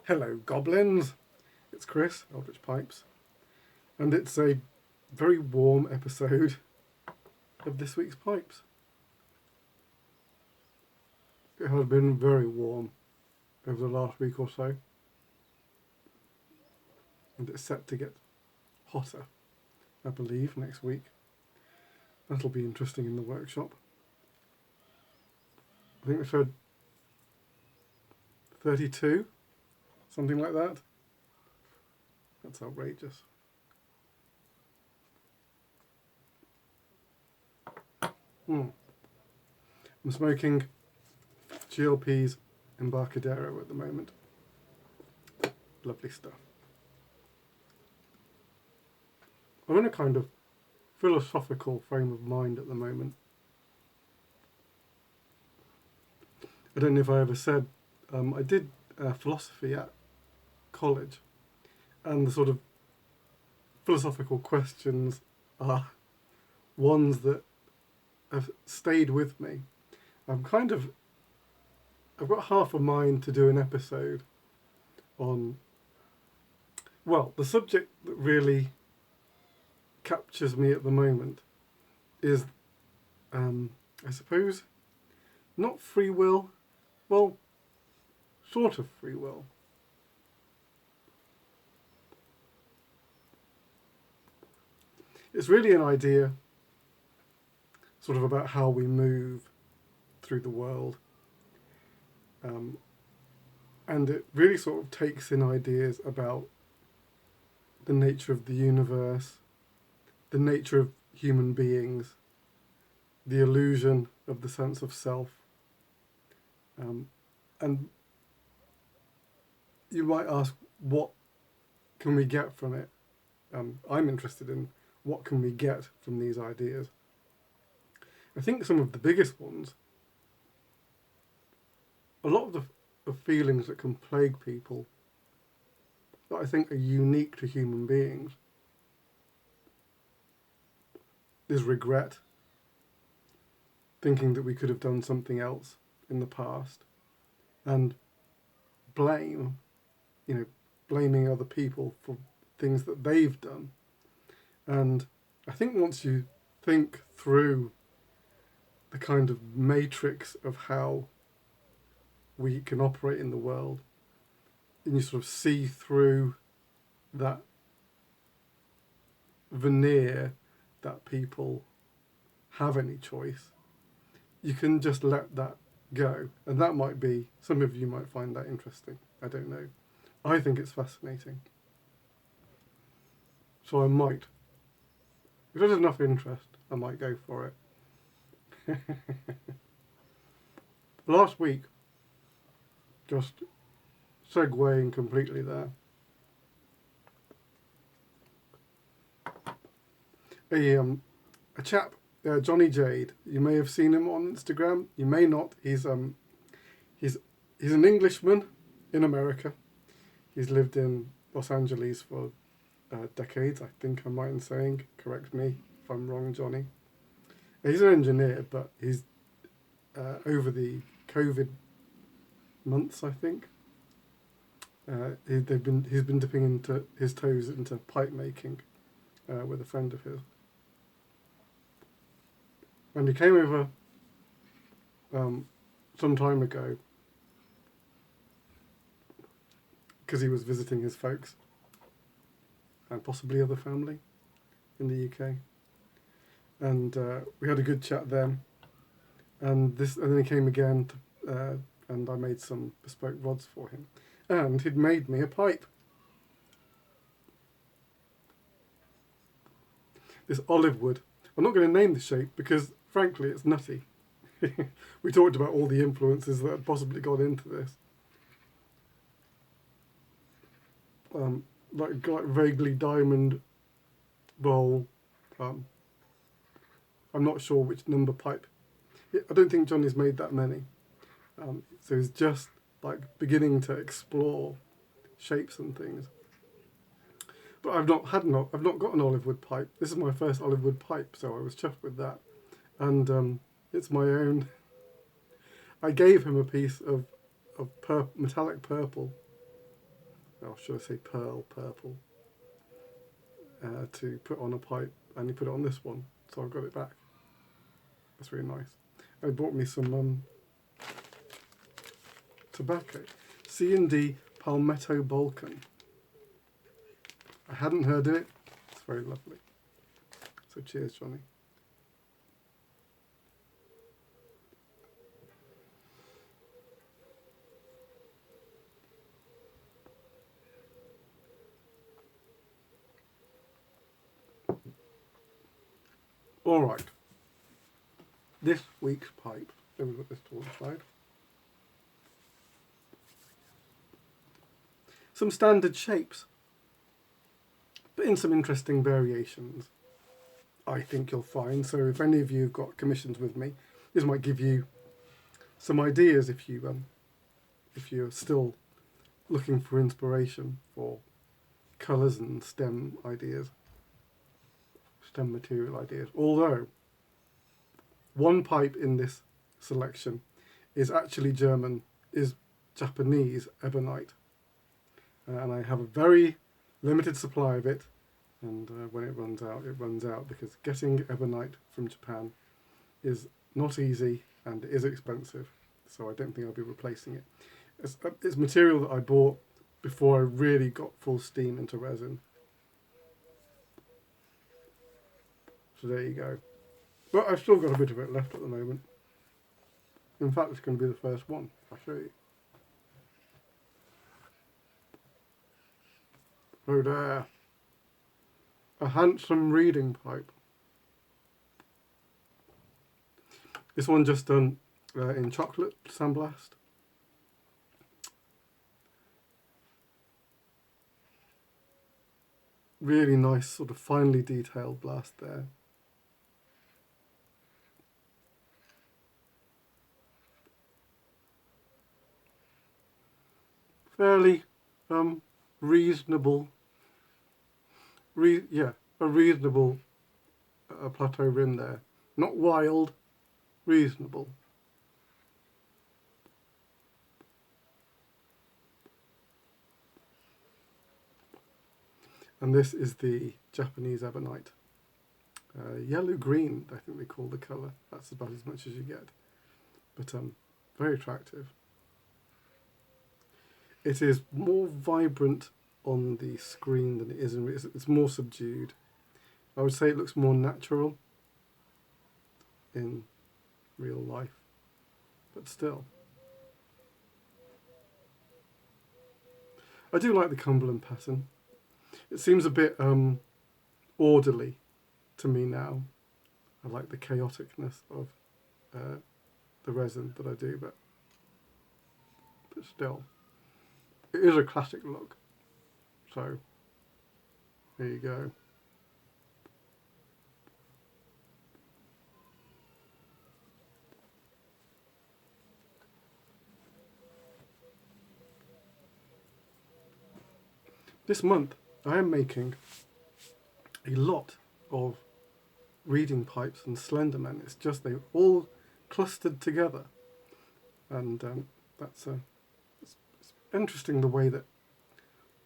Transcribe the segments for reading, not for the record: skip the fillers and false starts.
Hello, goblins. It's Chris, Eldritch Pipes, and it's a very warm episode of this week's Pipes. It has been very warm over the last week or so, and it's set to get hotter, I believe, next week. That'll be interesting in the workshop. I think we've heard 32, something like that. That's outrageous. I'm smoking GLP's Embarcadero at the moment. Lovely stuff. I'm in a kind of philosophical frame of mind at the moment. I don't know if I ever said, I did philosophy at college, and the sort of philosophical questions are ones that have stayed with me. I've got half a mind to do an episode on, well, the subject that really captures me at the moment is, I suppose, not free will, well, sort of free will. It's really an idea sort of about how we move through the world. And it really sort of takes in ideas about the nature of the universe, the nature of human beings, the illusion of the sense of self. And you might ask, what can we get from it? I'm interested in what can we get from these ideas. I think some of the biggest ones, a lot of the feelings that can plague people that I think are unique to human beings is regret, thinking that we could have done something else in the past, and blame, blaming other people for things that they've done. And I think once you think through the kind of matrix of how we can operate in the world, and you sort of see through that veneer that people have any choice, you can just let that go. And that might be, some of you might find that interesting. I don't know. I think it's fascinating. So I might, if there's enough interest, I might go for it. Last week, just segueing completely there, a chap, Johnny Jade, you may have seen him on Instagram, you may not. He's an Englishman in America. He's lived in Los Angeles for decades, I think I'm right in saying. Correct me if I'm wrong, Johnny. He's an engineer, but he's over the COVID months, I think. He's been dipping into his toes into pipe making with a friend of his, and he came over some time ago because he was visiting his folks and possibly other family in the UK. And we had a good chat then, and then he came again, and I made some bespoke rods for him, and he'd made me a pipe. This olive wood. I'm not going to name the shape because, frankly, it's nutty. We talked about all the influences that had possibly gone into this. Like vaguely diamond bowl. I'm not sure which number pipe. I don't think Johnny's made that many. So he's just like beginning to explore shapes and things. But I've not got an olive wood pipe. This is my first olive wood pipe, so I was chuffed with that. And it's my own. I gave him a piece of metallic purple or should I say pearl purple, to put on a pipe, and he put it on this one, so I got it back. That's really nice. And he bought me some tobacco, C&D Palmetto Balkan. I hadn't heard of it. It's very lovely. So cheers, Johnny. All right. This week's pipe. Let me put this to one side. Some standard shapes, but in some interesting variations, I think you'll find. So if any of you have got commissions with me, this might give you some ideas if you're still looking for inspiration for colours and stem ideas, stem material ideas. Although one pipe in this selection is actually Japanese ebonite, and I have a very limited supply of it. And when it runs out, because getting ebonite from Japan is not easy and it is expensive. So I don't think I'll be replacing it. It's material that I bought before I really got full steam into resin. So there you go. But I've still got a bit of it left at the moment. In fact, it's going to be the first one. I'll show you. Oh there. A handsome reading pipe. This one just done in chocolate sandblast. Really nice, sort of finely detailed blast there. Fairly reasonable. A reasonable plateau rim there. Not wild, reasonable. And this is the Japanese ebonite. Yellow-green, I think they call the colour. That's about as much as you get. But very attractive. It is more vibrant on the screen than it is in it's more subdued. I would say it looks more natural in real life, but still. I do like the Cumberland pattern. It seems a bit orderly to me now. I like the chaoticness of the resin that I do, but still. It is a classic look. So, there you go. This month, I am making a lot of reading pipes and Slendermen. It's just they've all clustered together. And it's interesting the way that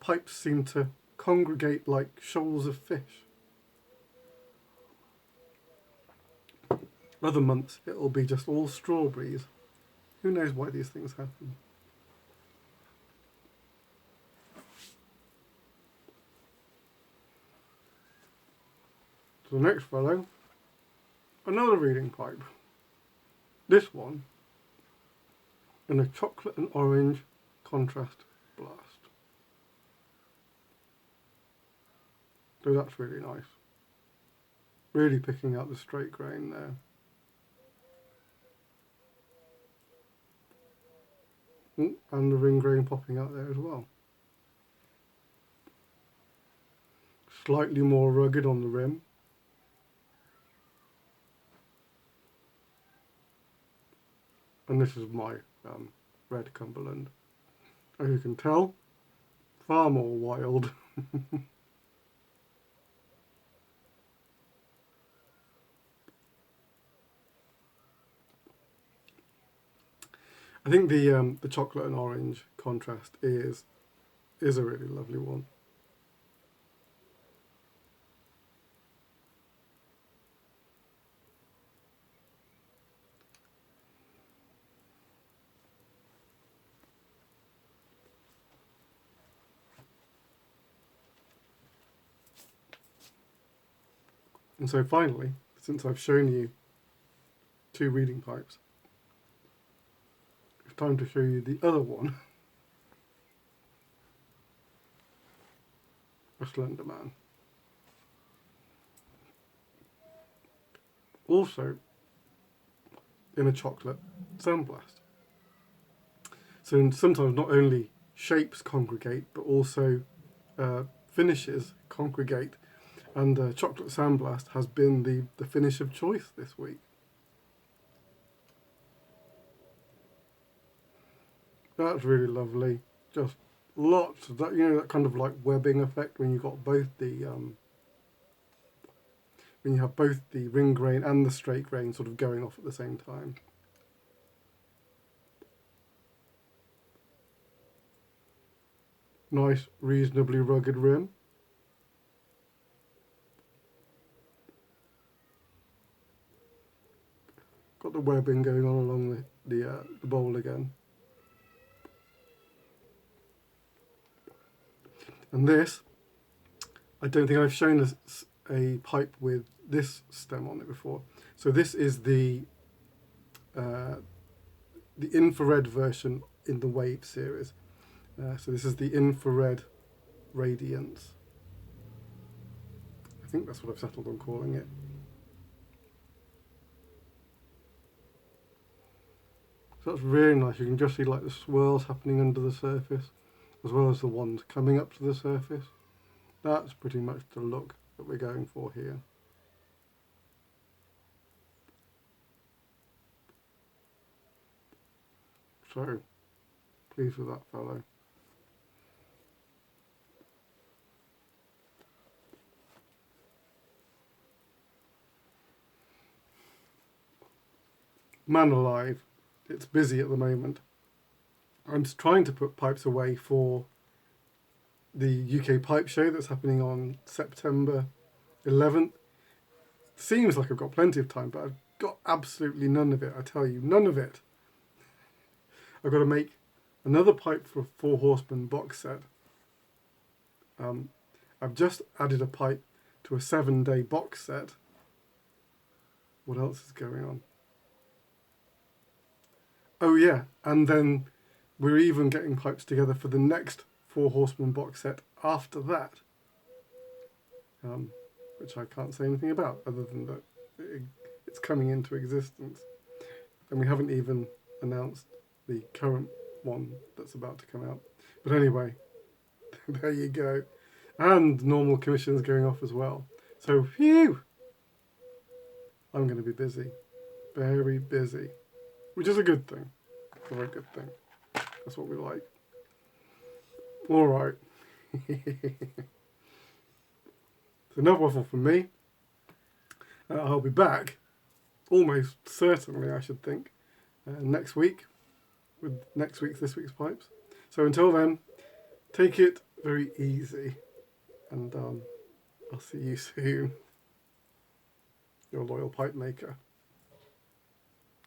pipes seem to congregate like shoals of fish. Other months it'll be just all strawberries. Who knows why these things happen? So the next fellow, another reading pipe. This one in a chocolate and orange contrast blast. So that's really nice. Really picking out the straight grain there. And the ring grain popping out there as well. Slightly more rugged on the rim. And this is my red Cumberland. As you can tell, far more wild. I think the chocolate and orange contrast is is a really lovely one. And so finally, since I've shown you 2 reading pipes, it's time to show you the other one, a Slender Man. Also in a chocolate sandblast. So sometimes not only shapes congregate, but also finishes congregate. And chocolate sandblast has been the finish of choice this week. That's really lovely. Just lots of that, that kind of like webbing effect when you've got both the when you have both the ring grain and the straight grain sort of going off at the same time. Nice, reasonably rugged rim. Got the webbing going on along the bowl again. And this, I don't think I've shown a pipe with this stem on it before. So this is the infrared version in the Wave series. So this is the infrared Radiance. I think that's what I've settled on calling it. So that's really nice. You can just see like the swirls happening under the surface, as well as the ones coming up to the surface. That's pretty much the look that we're going for here. So, pleased with that fellow. Man alive, it's busy at the moment. I'm trying to put pipes away for the UK Pipe Show that's happening on September 11th. Seems like I've got plenty of time, but I've got absolutely none of it, I tell you, none of it. I've got to make another pipe for a 4 Horsemen box set. I've just added a pipe to a 7-day box set. What else is going on? Oh yeah, and then we're even getting pipes together for the next 4 Horsemen box set after that, which I can't say anything about other than that it's coming into existence. And we haven't even announced the current one that's about to come out. But anyway, there you go. And normal commissions going off as well. So, phew! I'm going to be busy. Very busy. Which is a good thing. A very good thing. That's what we like. All right. So enough waffle from me. I'll be back, almost certainly, I should think, next week with this week's pipes. So until then, take it very easy, and I'll see you soon. Your loyal pipe maker.